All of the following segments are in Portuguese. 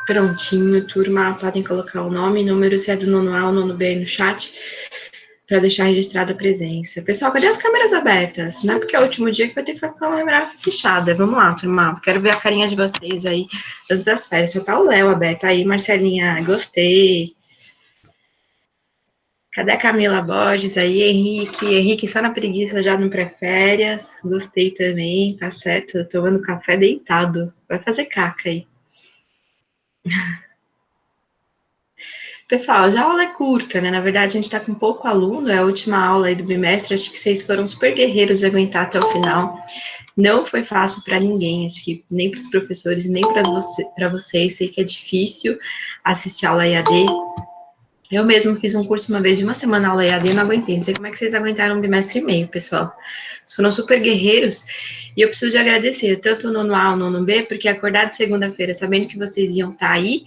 Prontinho, turma, podem colocar o nome, número, se é do nono A ou nono B no chat, para deixar registrada a presença. Pessoal, cadê as câmeras abertas? Não é porque é o último dia que vai ter que ficar com a câmera fechada. Vamos lá, turma, quero ver a carinha de vocês aí antes das férias. Só tá o Léo aberto aí, Marcelinha, gostei. Cadê a Camila Borges aí, Henrique? Henrique só na preguiça já no pré-férias, gostei também, tá certo, tomando café deitado, vai fazer caca aí. Pessoal, já a aula é curta, né? Na verdade, a gente está com pouco aluno, é a última aula aí do bimestre. Acho que vocês foram super guerreiros de aguentar até o final. Não foi fácil para ninguém, acho que nem para os professores, nem para vocês. Sei que é difícil assistir a aula EAD. Eu mesmo fiz um curso uma vez de uma semana aula EAD e não aguentei. Não sei como é que vocês aguentaram um bimestre e meio, pessoal. Vocês foram super guerreiros. E eu preciso de agradecer tanto o nono A o nono B, porque acordar de segunda-feira sabendo que vocês iam estar aí,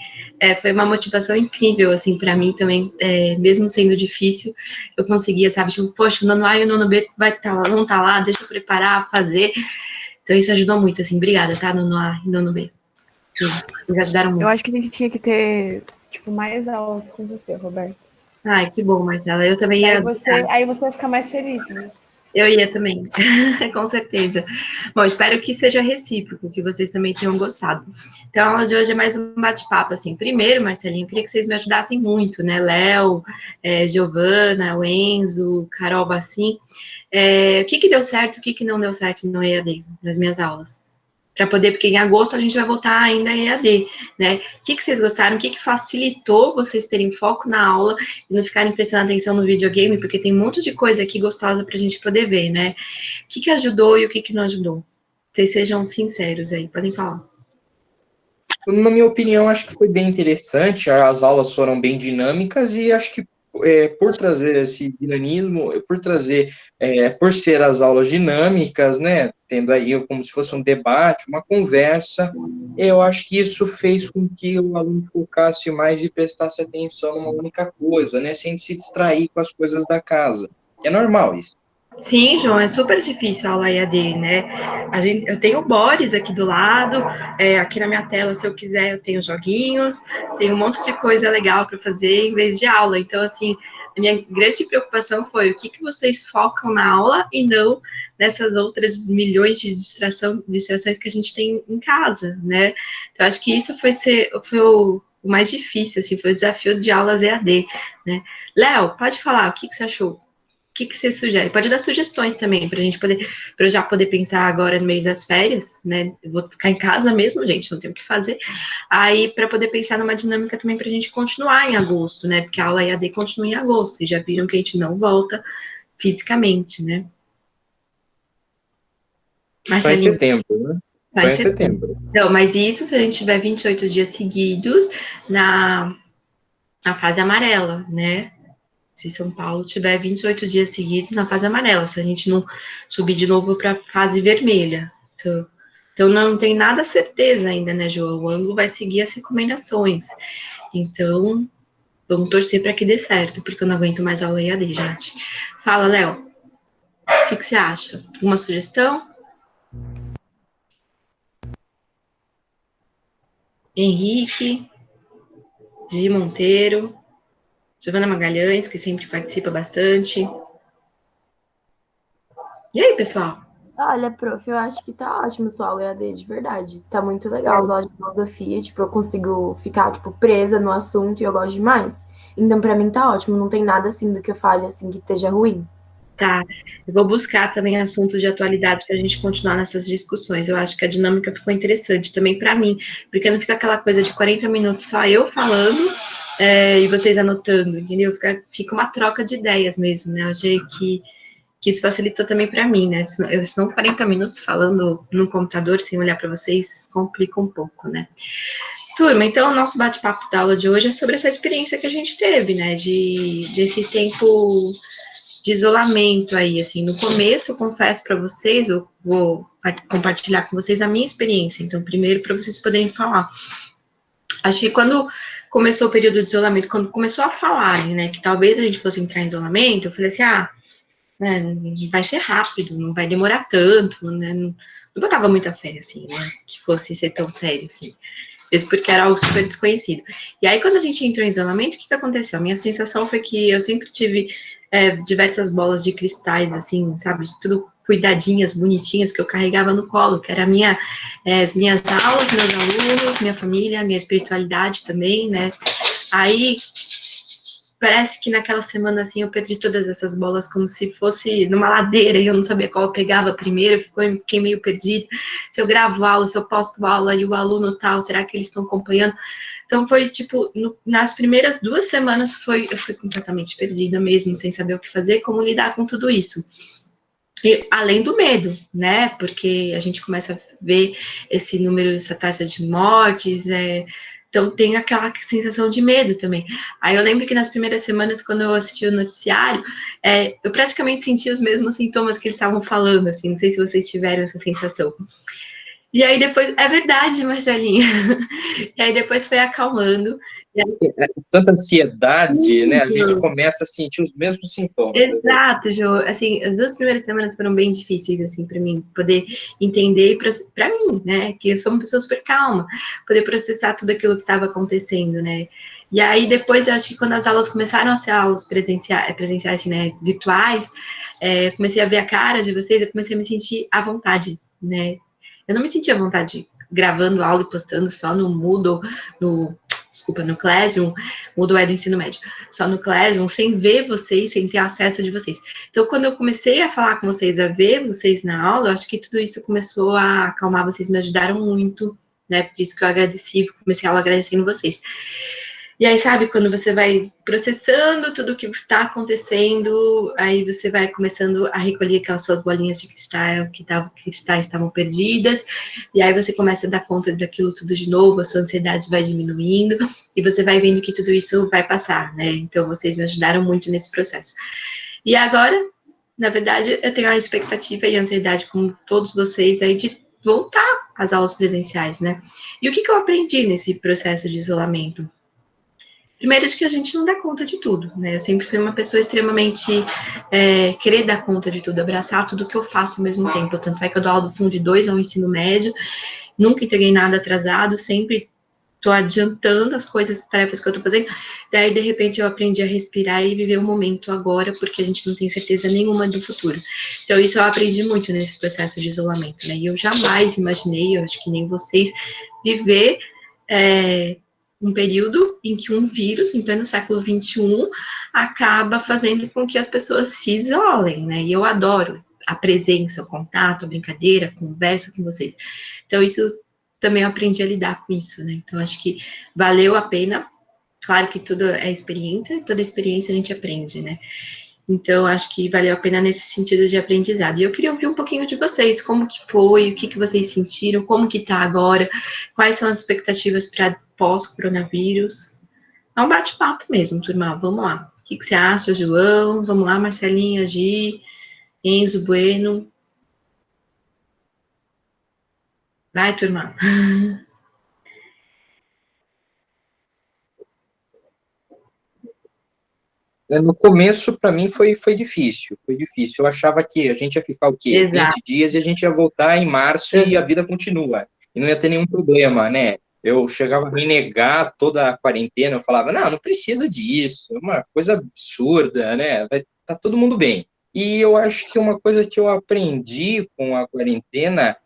foi uma motivação incrível, assim, para mim também, mesmo sendo difícil, eu conseguia, sabe, tipo, poxa, o nono A e o nono B vai estar lá, não tá lá, deixa eu preparar, fazer. Então isso ajudou muito, assim, obrigada, tá, nono A e nono B. Sim, eles ajudaram muito. Eu acho que a gente tinha que ter, tipo, mais aulas com você, Roberto. Ai, que bom, Marcela, eu também ia... Aí você vai ficar mais feliz, né? Eu ia também, com certeza. Bom, espero que seja recíproco, que vocês também tenham gostado. Então, a aula de hoje é mais um bate-papo, assim. Primeiro, Marcelinho, eu queria que vocês me ajudassem muito, né? Léo, Giovana, o Enzo, Carol Bassim. O que deu certo, o que não deu certo no EAD, nas minhas aulas? Para poder, porque em agosto a gente vai voltar ainda em EAD, né? O que vocês gostaram? O que facilitou vocês terem foco na aula e não ficarem prestando atenção no videogame? Porque tem um monte de coisa aqui gostosa para a gente poder ver, né? O que ajudou e o que não ajudou? Vocês sejam sinceros aí, podem falar. Na minha opinião, acho que foi bem interessante, as aulas foram bem dinâmicas e acho que por trazer esse dinamismo, por ser as aulas dinâmicas, né, tendo aí como se fosse um debate, uma conversa, eu acho que isso fez com que o aluno focasse mais e prestasse atenção numa única coisa, né, sem se distrair com as coisas da casa, que é normal isso. Sim, João, é super difícil a aula EAD, né? Eu tenho o Boris aqui do lado, aqui na minha tela, se eu quiser, eu tenho joguinhos, tem um monte de coisa legal para fazer em vez de aula. Então, assim, a minha grande preocupação foi o que vocês focam na aula e não nessas outras milhões de distrações que a gente tem em casa, né? Então, acho que isso foi o mais difícil, assim, foi o desafio de aulas EAD, né? Léo, pode falar, o que você achou? O que você sugere? Pode dar sugestões também, para a gente poder, para eu já poder pensar agora no mês das férias, né? Eu vou ficar em casa mesmo, gente, não tenho o que fazer. Aí, para poder pensar numa dinâmica também para a gente continuar em agosto, né? Porque a aula EAD continua em agosto, vocês já viram que a gente não volta fisicamente, né? Só em Marcelinho, setembro, né? só Só em em setembro. setembro. Então, mas isso se a gente tiver 28 dias seguidos na fase amarela, né? Se São Paulo tiver 28 dias seguidos na fase amarela, se a gente não subir de novo para a fase vermelha. Então, não tem nada certeza ainda, né, João? O ângulo vai seguir as recomendações. Então, vamos torcer para que dê certo, porque eu não aguento mais aula EAD, gente. Fala, Léo. O que você acha? Uma sugestão? Henrique, Gi Monteiro, Giovana Magalhães, que sempre participa bastante. E aí, pessoal? Olha, prof, eu acho que tá ótimo sua aula EAD, de verdade. Tá muito legal as aulas de filosofia, tipo, eu consigo ficar, tipo, presa no assunto e eu gosto demais. Então, pra mim tá ótimo, não tem nada, assim, do que eu fale, assim, que esteja ruim. Tá, eu vou buscar também assuntos de atualidades para a gente continuar nessas discussões. Eu acho que a dinâmica ficou interessante também para mim, porque não fica aquela coisa de 40 minutos só eu falando e vocês anotando, entendeu? Fica uma troca de ideias mesmo, né? Eu achei que isso facilitou também para mim, né? Senão 40 minutos falando no computador sem olhar para vocês complica um pouco, né? Turma, então o nosso bate-papo da aula de hoje é sobre essa experiência que a gente teve, né? Desse tempo de isolamento aí, assim, no começo, eu confesso para vocês, eu vou compartilhar com vocês a minha experiência, então, primeiro, para vocês poderem falar. Acho que quando começou o período de isolamento, quando começou a falarem, né, que talvez a gente fosse entrar em isolamento, eu falei assim, né, vai ser rápido, não vai demorar tanto, né, não botava muita fé, assim, né, que fosse ser tão sério, assim. Mesmo porque era algo super desconhecido. E aí, quando a gente entrou em isolamento, o que aconteceu? A minha sensação foi que eu sempre tive diversas bolas de cristais, assim, sabe? Tudo cuidadinhas, bonitinhas, que eu carregava no colo, que era as minhas aulas, meus alunos, minha família, minha espiritualidade também, né? Aí, parece que naquela semana, assim, eu perdi todas essas bolas como se fosse numa ladeira e eu não sabia qual eu pegava primeiro, fiquei meio perdida. Se eu gravo aula, se eu posto aula e o aluno tal, será que eles estão acompanhando? Então, foi tipo, nas primeiras 2 semanas, eu fui completamente perdida mesmo, sem saber o que fazer, como lidar com tudo isso. E, além do medo, né? Porque a gente começa a ver esse número, essa taxa de mortes, então tem aquela sensação de medo também. Aí eu lembro que nas primeiras semanas, quando eu assisti o noticiário, eu praticamente sentia os mesmos sintomas que eles estavam falando, assim, não sei se vocês tiveram essa sensação. E aí depois, é verdade, Marcelinha. E aí depois foi acalmando. Tanta ansiedade, né? A gente começa a sentir os mesmos sintomas. Exato, Jo. Assim, as 2 primeiras semanas foram bem difíceis, assim, para mim poder entender, para mim, né, que eu sou uma pessoa super calma, poder processar tudo aquilo que estava acontecendo, né. E aí depois, eu acho que quando as aulas começaram a ser aulas presenciais, né, virtuais, comecei a ver a cara de vocês, eu comecei a me sentir à vontade, né. Eu não me sentia à vontade gravando aula e postando só no Moodle, no Classroom, Moodle é do ensino médio, só no Classroom, sem ver vocês, sem ter acesso de vocês. Então, quando eu comecei a falar com vocês, a ver vocês na aula, eu acho que tudo isso começou a acalmar, vocês me ajudaram muito, né, por isso que eu agradeci, comecei a aula agradecendo vocês. E aí, sabe, quando você vai processando tudo o que está acontecendo, aí você vai começando a recolher aquelas suas bolinhas de cristal que cristais estavam perdidas, e aí você começa a dar conta daquilo tudo de novo, a sua ansiedade vai diminuindo, e você vai vendo que tudo isso vai passar, né? Então, vocês me ajudaram muito nesse processo. E agora, na verdade, eu tenho a expectativa e a ansiedade, como todos vocês, aí de voltar às aulas presenciais, né? E o que eu aprendi nesse processo de isolamento? Primeiro, de que a gente não dá conta de tudo, né? Eu sempre fui uma pessoa extremamente querer dar conta de tudo, abraçar tudo que eu faço ao mesmo tempo. Tanto é que eu dou aula do Fundo 2 ao ensino médio, nunca entreguei nada atrasado, sempre estou adiantando as coisas, as tarefas que eu estou fazendo. Daí, de repente, eu aprendi a respirar e viver o momento agora, porque a gente não tem certeza nenhuma do futuro. Então, isso eu aprendi muito nesse processo de isolamento, né? E eu jamais imaginei, eu acho que nem vocês, viver um período em que um vírus, em pleno século XXI, acaba fazendo com que as pessoas se isolem, né? E eu adoro a presença, o contato, a brincadeira, a conversa com vocês. Então, isso também eu aprendi a lidar com isso, né? Então, acho que valeu a pena. Claro que tudo é experiência, toda experiência a gente aprende, né? Então, acho que valeu a pena nesse sentido de aprendizado. E eu queria ouvir um pouquinho de vocês, como que foi, o que vocês sentiram, como que tá agora, quais são as expectativas para pós-coronavírus. É um bate-papo mesmo, turma, vamos lá. O que você acha, João? Vamos lá, Marcelinha, Gi, Enzo, Bueno. Vai, turma. No começo, para mim, foi difícil. Foi difícil. Eu achava que a gente ia ficar o quê? Exato. 20 dias e a gente ia voltar em março e a vida continua. E não ia ter nenhum problema, né? Eu chegava a renegar toda a quarentena, eu falava, não precisa disso, é uma coisa absurda, né? Vai tá todo mundo bem. E eu acho que uma coisa que eu aprendi com a quarentena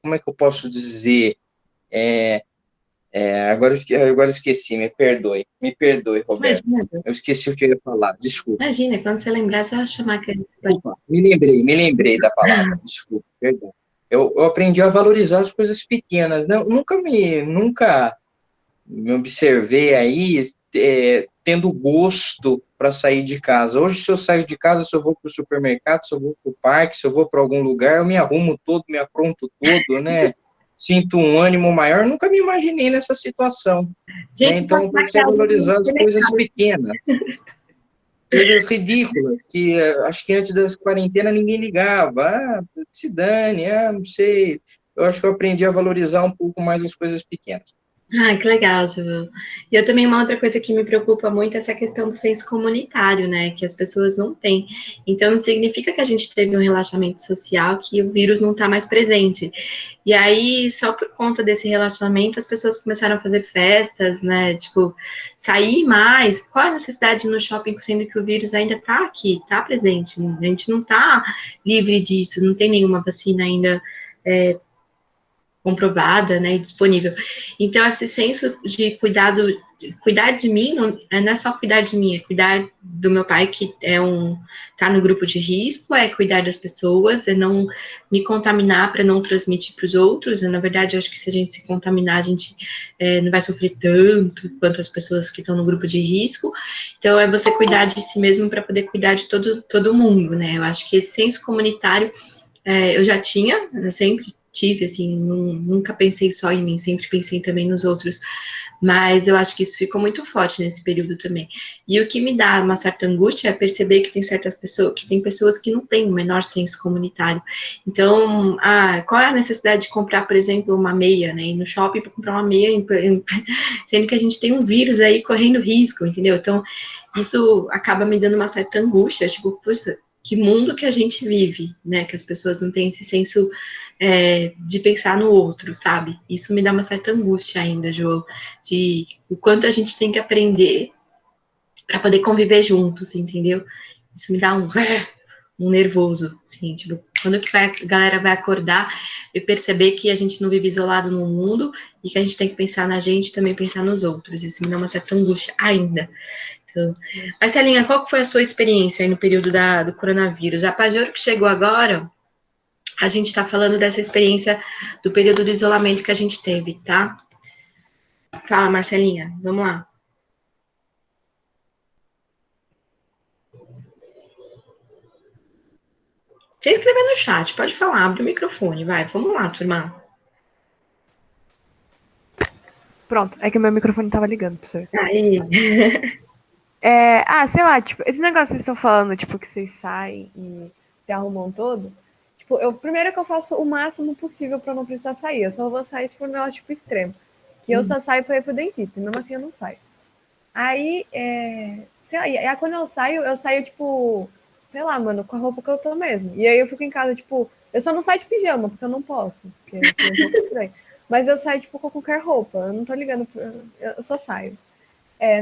como é que eu posso dizer? Agora eu esqueci, me perdoe, Roberto. Imagina, Eu esqueci o que eu ia falar, desculpa. imagina, quando você lembrar, só chamar aquele. Opa, me lembrei da palavra, desculpa, perdão. Eu aprendi a valorizar as coisas pequenas, né? Eu nunca me observei aí tendo gosto para sair de casa. Hoje, se eu saio de casa, se eu vou para o supermercado, se eu vou para o parque, se eu vou para algum lugar, eu me arrumo todo, me apronto todo, né? Sinto um ânimo maior. Nunca me imaginei nessa situação. Né? Então, eu comecei a valorizar as coisas pequenas. Coisas ridículas, que acho que antes da quarentena ninguém ligava. Se dane, não sei. Eu acho que eu aprendi a valorizar um pouco mais as coisas pequenas. Ah, que legal, Ju. E eu também, uma outra coisa que me preocupa muito é essa questão do senso comunitário, né? Que as pessoas não têm. Então, não significa que a gente teve um relaxamento social, que o vírus não está mais presente. E aí, só por conta desse relaxamento, as pessoas começaram a fazer festas, né? Tipo, sair mais. Qual é a necessidade de ir no shopping, sendo que o vírus ainda está aqui, está presente? A gente não está livre disso, não tem nenhuma vacina ainda comprovada, né, e disponível. Então, esse senso de cuidado, cuidar de mim, não é só cuidar de mim, é cuidar do meu pai, que tá no grupo de risco, é cuidar das pessoas, é não me contaminar para não transmitir para os outros. Na verdade, eu acho que se a gente se contaminar, a gente não vai sofrer tanto quanto as pessoas que estão no grupo de risco. Então, é você cuidar de si mesmo para poder cuidar de todo mundo, né? Eu acho que esse senso comunitário eu já tinha, eu sempre tive, assim, nunca pensei só em mim, sempre pensei também nos outros, mas eu acho que isso ficou muito forte nesse período também. E o que me dá uma certa angústia é perceber que tem certas pessoas, que tem pessoas que não têm o menor senso comunitário. Então, qual é a necessidade de comprar, por exemplo, uma meia, né? Ir no shopping para comprar uma meia, sendo que a gente tem um vírus aí correndo risco, entendeu? Então, isso acaba me dando uma certa angústia, tipo, poxa, que mundo que a gente vive, né? Que as pessoas não têm esse senso de pensar no outro, sabe? Isso me dá uma certa angústia ainda, João, de o quanto a gente tem que aprender para poder conviver juntos, entendeu? Isso me dá um nervoso, assim, tipo, quando que a galera vai acordar e perceber que a gente não vive isolado no mundo e que a gente tem que pensar na gente e também pensar nos outros. Isso me dá uma certa angústia ainda. Então, Marcelinha, qual que foi a sua experiência aí no período do coronavírus? A Pajoro que chegou agora, a gente está falando dessa experiência do período do isolamento que a gente teve, tá? Fala, Marcelinha, vamos lá. Você escrever no chat, pode falar, abre o microfone, vai, vamos lá, turma. Pronto, é que meu microfone tava ligando, professor. Aí. Sei lá, tipo, esse negócio que vocês estão falando, tipo, que vocês saem e se arrumam todo. Tipo, primeiro que eu faço o máximo possível pra não precisar sair. Eu só vou sair se for um negócio, tipo, extremo. Que eu só saio pra ir pro dentista, e mesmo assim eu não saio. Aí, sei lá, e aí quando eu saio, tipo, sei lá, mano, com a roupa que eu tô mesmo. E aí eu fico em casa, tipo, eu só não saio de pijama, porque eu não posso, porque é um pouco estranho. Mas eu saio, tipo, com qualquer roupa, eu não tô ligando, eu só saio.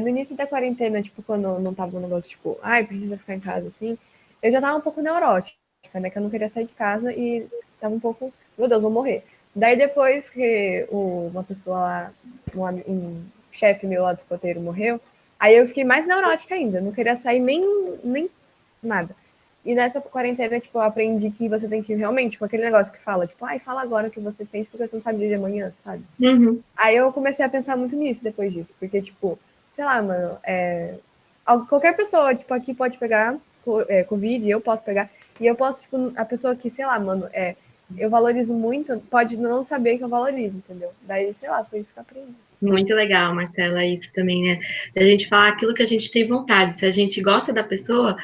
No início da quarentena, tipo, quando não tava um negócio, tipo, precisa ficar em casa, assim, eu já tava um pouco neurótica, né, que eu não queria sair de casa e tava um pouco, meu Deus, vou morrer. Daí depois que uma pessoa lá, um chefe meu lá do escoteiro morreu, aí eu fiquei mais neurótica ainda, não queria sair nem nada. E nessa quarentena, tipo, eu aprendi que você tem que realmente, tipo, aquele negócio que fala, tipo, fala agora o que você sente, porque você não sabe o dia de amanhã, sabe? Uhum. Aí eu comecei a pensar muito nisso depois disso, porque, tipo, sei lá, mano, qualquer pessoa, tipo, aqui pode pegar Covid, eu posso pegar, e eu posso, tipo, a pessoa que, sei lá, mano, eu valorizo muito, pode não saber que eu valorizo, entendeu? Daí, sei lá, foi isso que eu aprendi. Muito legal, Marcela, isso também, né? A gente falar aquilo que a gente tem vontade. Se a gente gosta da pessoa,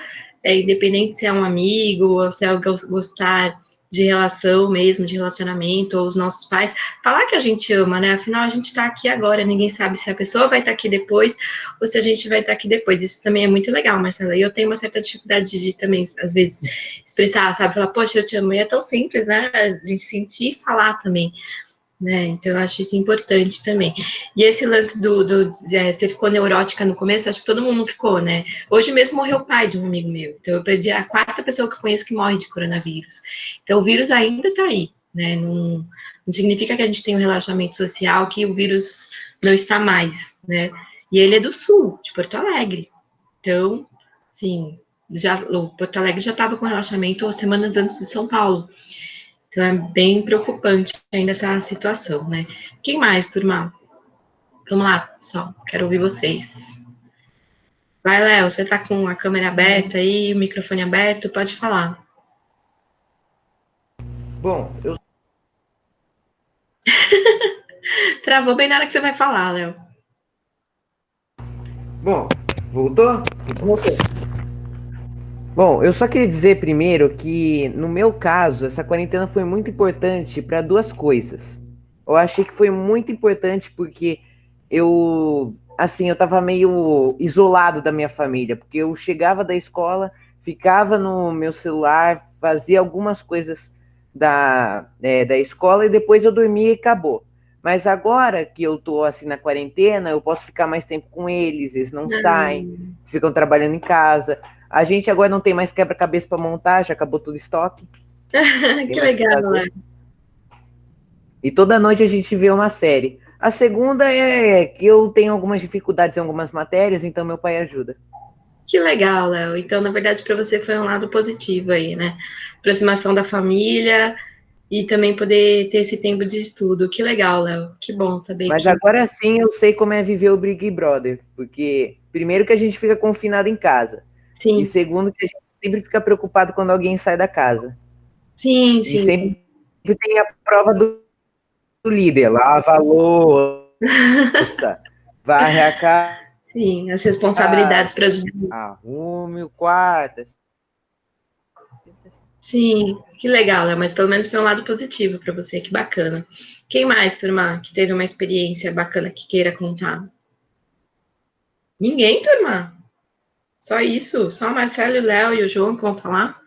independente se é um amigo, ou se é gostar de relação mesmo, de relacionamento, ou os nossos pais, falar que a gente ama, né? Afinal, a gente está aqui agora, ninguém sabe se a pessoa vai estar aqui depois, ou se a gente vai estar aqui depois. Isso também é muito legal, Marcela. E eu tenho uma certa dificuldade de também, às vezes, expressar, sabe? Falar, poxa, eu te amo. E é tão simples, né? De sentir e falar também. Né? Então, eu acho isso importante também. E esse lance você ficou neurótica no começo, acho que todo mundo ficou, né? Hoje mesmo morreu o pai de um amigo meu. Então, eu perdi a quarta pessoa que eu conheço que morre de coronavírus. Então, o vírus ainda está aí, né? Não significa que a gente tem um relaxamento social que o vírus não está mais, né? E ele é do sul, de Porto Alegre. Então, sim, o Porto Alegre já estava com relaxamento semanas antes de São Paulo. Então, é bem preocupante ainda essa situação, né? Quem mais, turma? Vamos lá, pessoal. Quero ouvir vocês. Vai, Léo, você tá com a câmera aberta aí, o microfone aberto, pode falar. Bom, eu Travou bem na hora que você vai falar, Léo. Bom, voltou? Voltou. Bom, eu só queria dizer primeiro que, no meu caso, essa quarentena foi muito importante para duas coisas. Eu achei que foi muito importante porque eu tava meio isolado da minha família, porque eu chegava da escola, ficava no meu celular, fazia algumas coisas da escola e depois eu dormia e acabou. Mas agora que eu tô assim na quarentena, eu posso ficar mais tempo com eles não saem, ficam trabalhando em casa. A gente agora não tem mais quebra-cabeça para montar, já acabou todo o estoque. Tem Que mais o que legal, fazer. E toda noite a gente vê uma série. A segunda é que eu tenho algumas dificuldades em algumas matérias, então meu pai ajuda. Que legal, Léo. Então, na verdade, para você foi um lado positivo aí, né? Aproximação da família e também poder ter esse tempo de estudo. Que legal, Léo. Que bom saber Mas que. agora sim eu sei como é viver o Big Brother, porque primeiro que a gente fica confinado em casa, e Sim, segundo que a gente sempre fica preocupado quando alguém sai da casa. sim, E sim. sempre tem a prova do líder, lava a louça, varre a Sim, as responsabilidades para casa, ajudar. arrume o quarto. Sim, que legal, Léo. Mas pelo menos foi um lado positivo para você. Que bacana. Quem mais, turma, que teve uma experiência bacana que queira contar? Ninguém, turma? Só isso? Só o Marcelo, o Léo e o João que vão falar?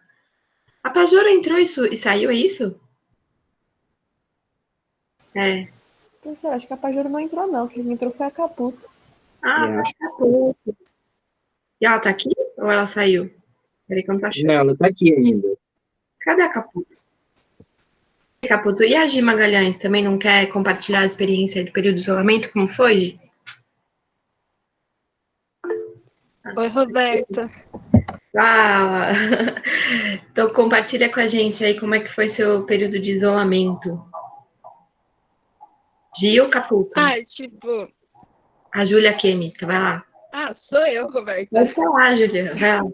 A Pajora entrou isso, e saiu, é isso? É. Professor, acho que a Pajoro não entrou, não. Quem entrou foi a Caputo. Ah, É, acho acabou. E ela tá aqui? Ou ela saiu? Peraí que eu não tô que achando. não, ela tá aqui ainda. Cadê a Caputo? Caputo, e a Gi Magalhães também não quer compartilhar a experiência do período de isolamento? Como foi, Gi? Oi, Roberta. Fala! Então compartilha com a gente aí como é que foi seu período de isolamento. Gi ou Caputo? Tipo. A Júlia Química, vai lá. Sou eu, Roberta. Vai falar, Júlia, vai lá.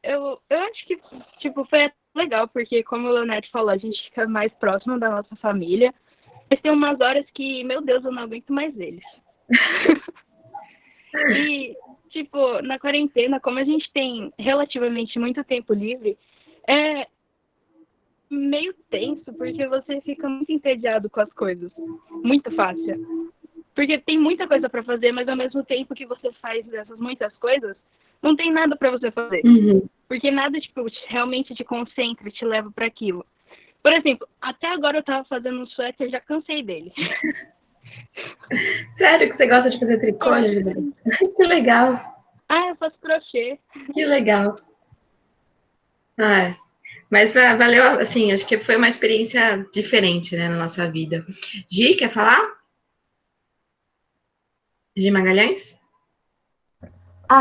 Eu acho que, tipo, foi legal, porque, como o Leonete falou, a gente fica mais próximo da nossa família. Mas tem umas horas que, meu Deus, eu não aguento mais eles. E, tipo, na quarentena, como a gente tem relativamente muito tempo livre, é meio tenso, porque você fica muito entediado com as coisas. Muito fácil. Porque tem muita coisa para fazer, mas ao mesmo tempo que você faz essas muitas coisas, não tem nada para você fazer. Uhum. Porque nada, tipo, realmente te concentra, te leva para aquilo. Por exemplo, até agora eu tava fazendo um suéter, já cansei dele. Sério que você gosta de fazer tricô, Júlia? Que legal, Eu faço crochê. que legal. Ah, mas valeu, assim, acho que foi uma experiência diferente, né, na nossa vida. Gi, quer falar? Gi Magalhães?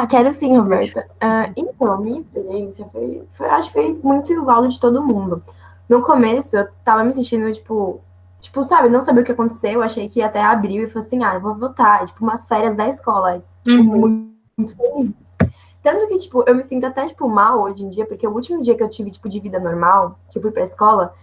Quero sim, Roberta. Então, a minha experiência acho que foi muito igual de todo mundo. No começo, eu tava me sentindo, sabe, não sabia o que aconteceu, eu achei que ia até abril e falei assim, eu vou voltar, tipo, umas férias da escola, muito feliz. Tanto que, tipo, eu me sinto até, tipo, mal hoje em dia, porque o último dia que eu tive, tipo, de vida normal, que eu fui pra escola,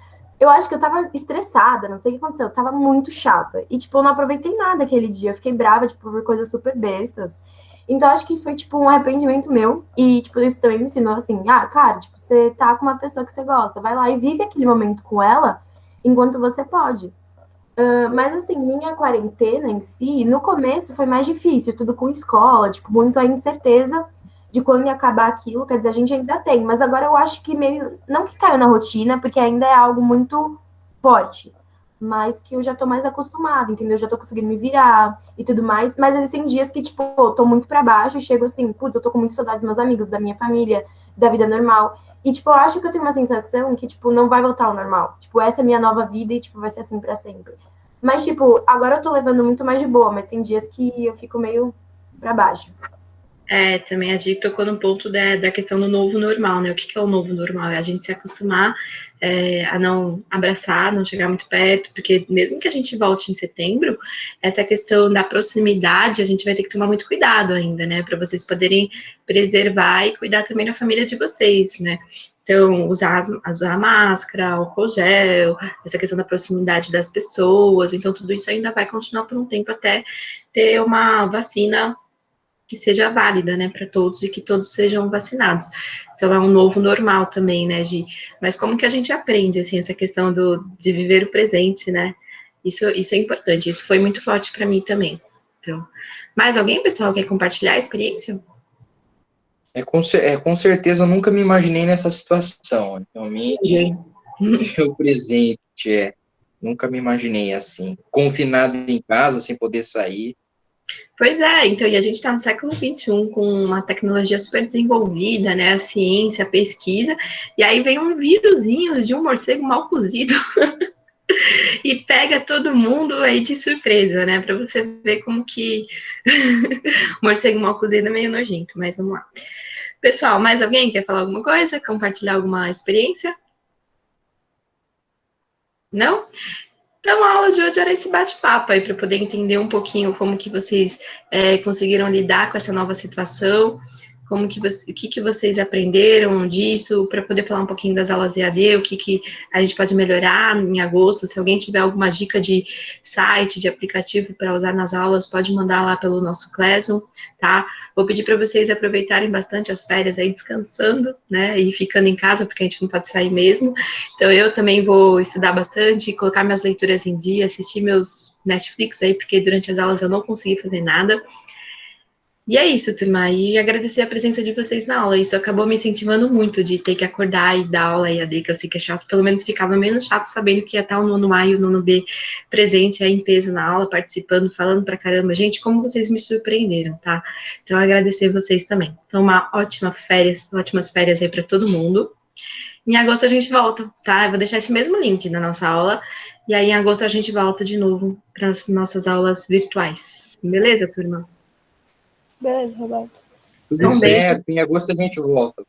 eu acho que eu tava estressada, não sei o que aconteceu, eu tava muito chata. E, tipo, eu não aproveitei nada aquele dia, eu fiquei brava, tipo, por coisas super bestas. Então, acho que foi, tipo, um arrependimento meu. E, tipo, isso também me ensinou, assim, cara, tipo, você tá com uma pessoa que você gosta, vai lá e vive aquele momento com ela enquanto você pode. Mas, assim, minha quarentena em si, no começo foi mais difícil, tudo com escola, tipo, muito a incerteza de quando ia acabar aquilo, quer dizer, a gente ainda tem, mas agora eu acho que meio, não que caiu na rotina, porque ainda é algo muito forte, mas que eu já tô mais acostumada, entendeu? Eu já tô conseguindo me virar e tudo mais, mas existem dias que, tipo, eu tô muito pra baixo e chego assim, putz, eu tô com muita saudade dos meus amigos, da minha família, da vida normal, e, tipo, eu acho que eu tenho uma sensação que, tipo, não vai voltar ao normal, tipo, essa é a minha nova vida e, tipo, vai ser assim pra sempre. Mas, tipo, agora eu tô levando muito mais de boa, mas tem dias que eu fico meio pra baixo. Também a gente tocou no ponto da questão do novo normal, né? O que é o novo normal? É a gente se acostumar a não abraçar, não chegar muito perto, porque mesmo que a gente volte em setembro, essa questão da proximidade, a gente vai ter que tomar muito cuidado ainda, né? Para vocês poderem preservar e cuidar também da família de vocês, né? Então, usar a máscara, álcool gel, essa questão da proximidade das pessoas, então tudo isso ainda vai continuar por um tempo até ter uma vacina que seja válida, né, para todos e que todos sejam vacinados. Então é um novo normal também, né, Gi? Mas como que a gente aprende, assim, essa questão de viver o presente, né? Isso é importante, isso foi muito forte para mim também. Então, mais alguém, pessoal, quer compartilhar a experiência? Com certeza eu nunca me imaginei nessa situação. Realmente, o presente nunca me imaginei assim, confinado em casa, sem poder sair. Pois é, então, e a gente está no século XXI, com uma tecnologia super desenvolvida, né, a ciência, a pesquisa, e aí vem um vírusinho de um morcego mal cozido e pega todo mundo aí de surpresa, né, para você ver como que o morcego mal cozido é meio nojento, mas vamos lá. Pessoal, mais alguém quer falar alguma coisa? Compartilhar alguma experiência? Não? Então, a aula de hoje era esse bate-papo aí, para poder entender um pouquinho como que vocês conseguiram lidar com essa nova situação, como que o que vocês aprenderam disso, para poder falar um pouquinho das aulas EAD, o que a gente pode melhorar em agosto. Se alguém tiver alguma dica de site, de aplicativo para usar nas aulas, pode mandar lá pelo nosso Classroom, tá? Vou pedir para vocês aproveitarem bastante as férias aí, descansando, né, e ficando em casa, porque a gente não pode sair mesmo. Então, eu também vou estudar bastante, colocar minhas leituras em dia, assistir meus Netflix aí, porque durante as aulas eu não consegui fazer nada. E é isso, turma. E agradecer a presença de vocês na aula. Isso acabou me incentivando muito de ter que acordar e dar aula EAD, que eu sei que é chato. Pelo menos ficava menos chato sabendo que ia estar o nono A e o nono B presente aí em peso na aula, participando, falando pra caramba. Gente, como vocês me surpreenderam, tá? Então, agradecer vocês também. Então, ótimas férias aí para todo mundo. Em agosto a gente volta, tá? Eu vou deixar esse mesmo link na nossa aula. E aí, em agosto, a gente volta de novo para as nossas aulas virtuais. Beleza, turma? Beleza, Roberto. Tudo Então, beijo. certo, em agosto a gente volta.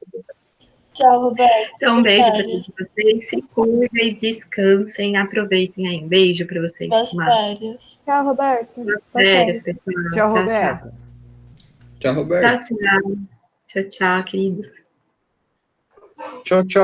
Tchau, Roberto. Então, um beijo para todos vocês. Se cuidem, descansem, aproveitem aí. Um beijo para vocês. Boas férias. Tchau, Roberto. Boas férias, pessoal. Tchau, Roberto. Tchau, Roberto. Tchau, tchau. Tchau, tchau, queridos. Tchau, tchau.